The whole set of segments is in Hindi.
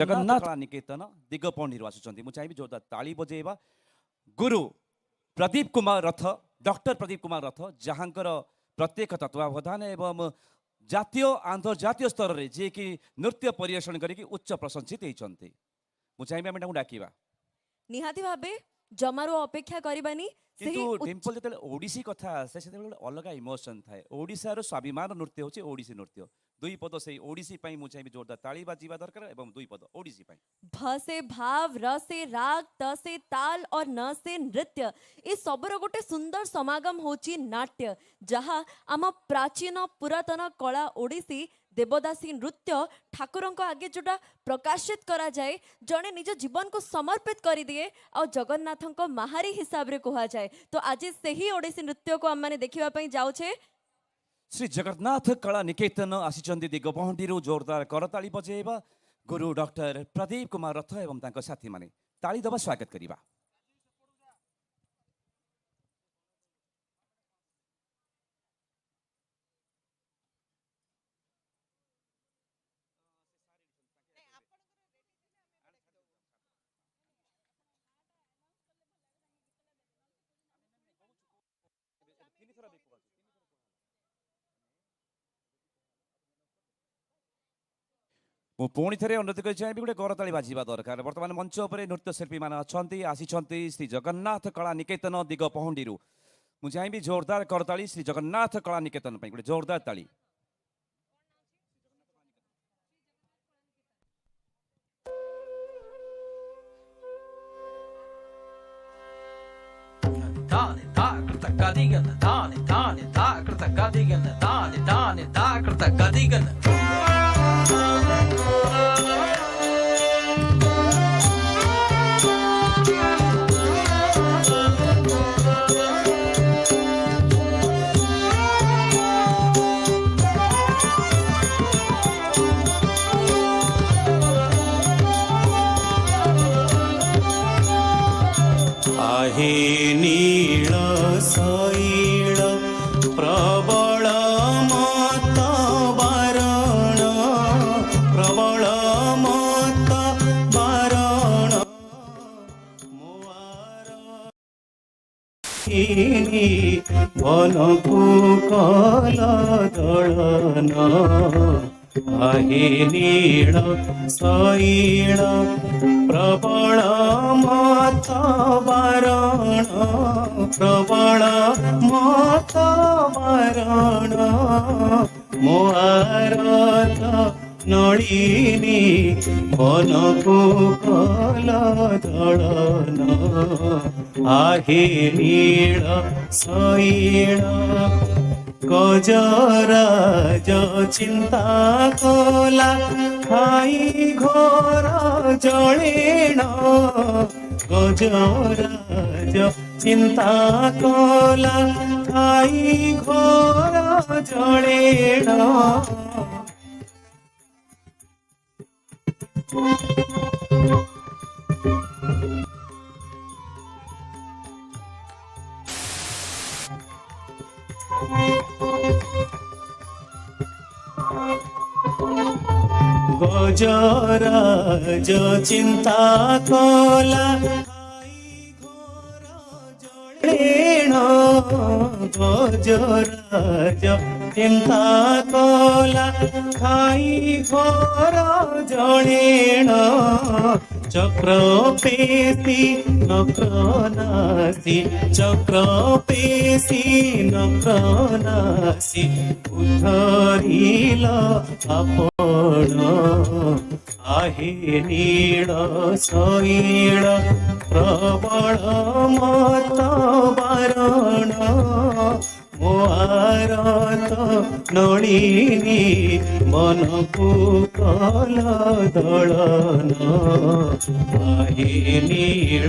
जगन्नाथ कला निकेतन दिगपहंडी आसुच्च मुझे चाहिए जोरदार ताली बजेबा गुरु प्रदीप कुमार रथ डॉक्टर प्रदीप कुमार रथ जहाँकर प्रत्येक तत्वावधान एवं जातीय आंतर्जातीय स्तर में जी कि नृत्य परिवेषण करके उच्च प्रशंसित होती चाहिए आम डाकिबा निहाती भाबे जमारो अपेक्षा करबानी किंतु डिम्पल जो ओडिसी कथा आसे से अलग इमोशन थाए ओडिशार स्वाभिमान नृत्य होची ओडिसी नृत्य दुई पद से ओडिसी पाई मु चाहिए जोरदार ताली बाजीबा दरकार एवं दुई पद ओडिसी पाई भ से भाव र से राग त से ताल और न से नृत्य ए सबरो गोटे सुंदर समागम होची नाट्य जहा आम प्राचीन पुरातन कला ओडिसी देवदासी नृत्य ठाकुरों आगे जोटा प्रकाशित करा जाए जड़े निज जीवन को समर्पित कर दिए और जगन्नाथ महारी हिसाब रे कहा जाए तो आज से ही ओडिसी नृत्य को आम देखा जाऊे श्री जगन्नाथ कला निकेतन आसी दिगपहंडी जोरदार करताली बजेबा गुरु डॉक्टर प्रदीप कुमार रथ एवं साथी माने ताली दबा स्वागत करिबा। पुणी थे अनुरोध कर चाहिए गोटे करताली बाजिबा दरकार बर्तमान मंच पर नृत्यशिल्पी मान अच्छा आसी श्री जगन्नाथ कला निकेतन दिगपहंडी मुझे चाहिए जोरदार करताली श्री जगन्नाथ कला निकेतन गोटे जोरदार ताली। आहे नील शैल प्रबल मत बारण प्रबल मत बारण वन कुकल दलन आहे नील शैल प्रबल मत बारण प्रबल मत बारण मोआरत नलिनी वन कुकल दलन आहे नील शैल गजराज चिंता कला खाई घोर जलेण गजराज चिंता कला खाई घोर जलेण गजराज चिंता कला जलेण गजराज चिंता कला खाई घोर जलेण चक्र पेशी नक्रनासी चक्र पेशी नक्रनासी उद्धरिल आपण आहे नील शैल प्रबल मत बारण मोआरत नलिनी मन कुकल दलन आहे नील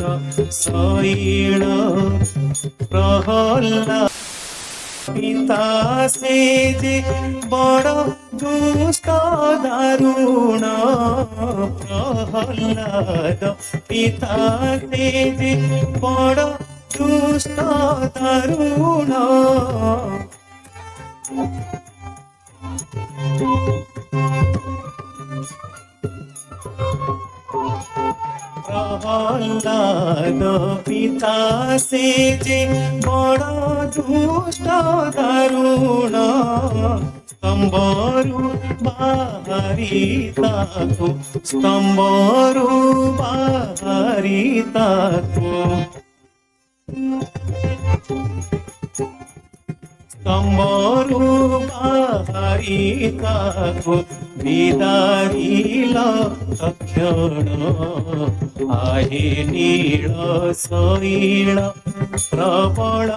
शैल प्रहल्लाद पिता से जे बड़ दुष्ट दारुण प्रहल्लाद पिता से जे बड़ दुष्ट दारुण प्रह्लाद पिता से जे बड़ दुष्ट दारुण स्तंभरू बाहरी ताकू स्तंभरू बाहरी ताकू स्तंभरू बाहरी ताकू विदारिल तक्षण आहे नीळ शैल प्रबळ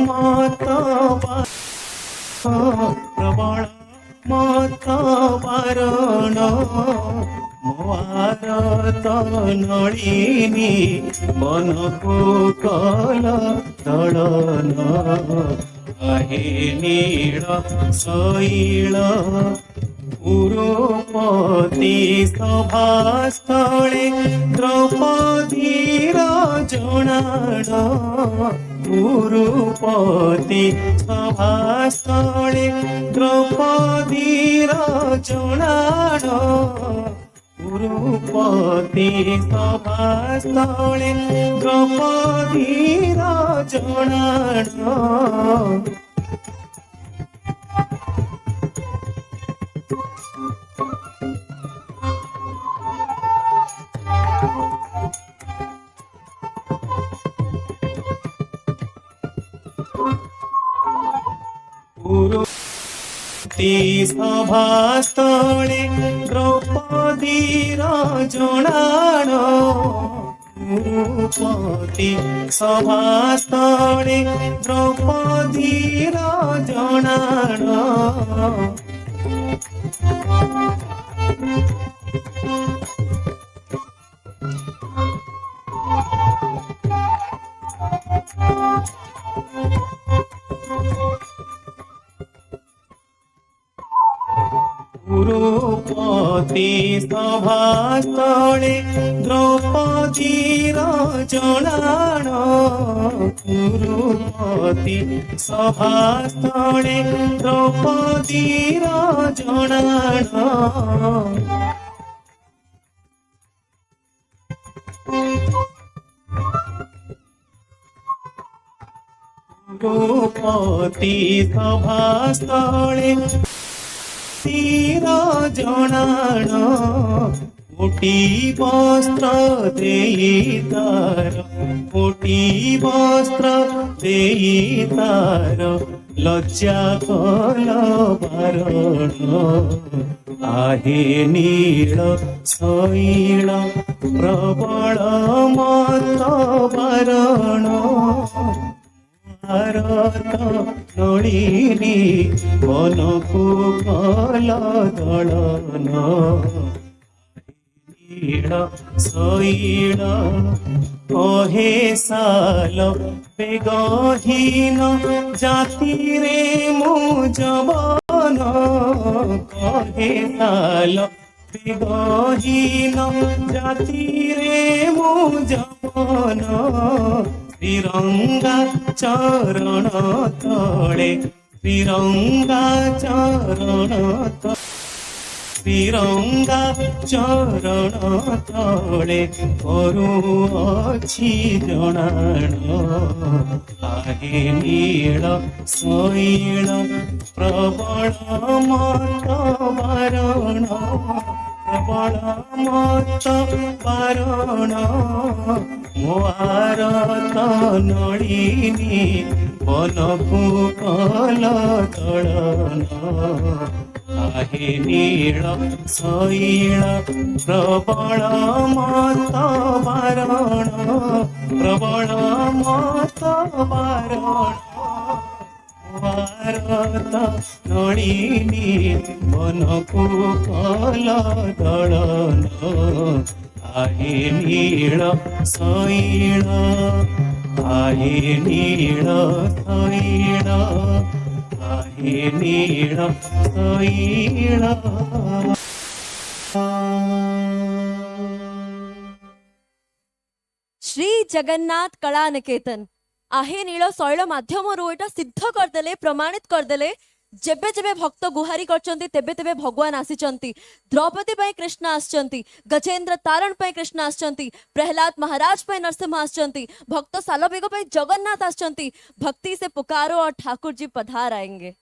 मत प्रबळ मत वारण भारत नळिनी मनकु कल दळन आहे नीळ शैल उरुपति सभास्थले द्रौपदीर जनाण उरुपति सभास्थले द्रौपदीर जनाण उरुपति सभास्थले द्रौपदीर जनाण सभास्थले द्रौपदीर जनाण उरुपति सभास्थले द्रौपदीर जनाण उरुपति सभास्थले द्रौपदीर जनाण उरुपति सभास्थले द्रौपदीर जनाण उरुपति सभास्थले तीर जनाण कोटी वस्त्र देईतार कोटी वस्त्र देईतार लज्जा कल बारण आहे नील शैल प्रबल मत बारण भारत नळिनी मनकु कल दळन नीळ शैल कहे साल बेगहीन जाति रे मु जवन कहे साल बेगहीन जाति रे मु जवन त्रिरंगा चरण तले त्रिरंगा चरण त्रिरंगा चरण तले करुअछि जनाण आहे नील शैल प्रबल मत वारण प्रबल मत वारण भारत नळिनी मनकु कल दळन आहे नीळ शैल प्रबल मत वारण प्रबल मत वारण भारत नळिनी मनकु कल दळन आहे नीळ शैल आहे नीळ शैल आहे नीळ शैल श्री जगन्नाथ कला निकेतन आहे नील शैल माध्यम एटा सिद्ध करदेले प्रमाणित करदेले जेबे जेबे भक्त गुहारी करचंती तेबे तेबे भगवान आसीचंती। द्रौपदी पई कृष्ण आसचंती, गजेंद्र तारण पई कृष्ण आसचंती, प्रहलाद महाराज पई नरसिंह आसचंती, भक्त सालबेग पई जगन्नाथ आसचंती। भक्ति से पुकारो और ठाकुर जी पधार आएंगे।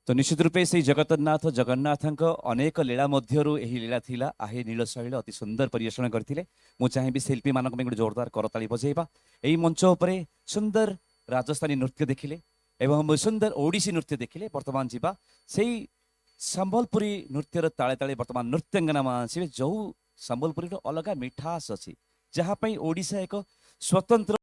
तो निश्चित रूपे से जगन्नाथ जगन्नाथଙ୍କ अनेक लीला मध्यरु एही लीला थिला आहे नीलशैल अति सुंदर परिवेषण करथिले। मु चाहेबी शिल्पी मानक में गोटे जोरदार करताली बजेबा। एही मंच उपरे सुंदर राजस्थानी नृत्य देखिले एवं सुंदर ओडिसी नृत्य देखिले। वर्तमान जीवा सेही संबलपुरी नृत्यर ताले ताले वर्तमान नृत्यांगना मा आसीबे जो संबलपुरी अलग मिठास अछि जहाँ पई ओडिशा एक स्वतंत्र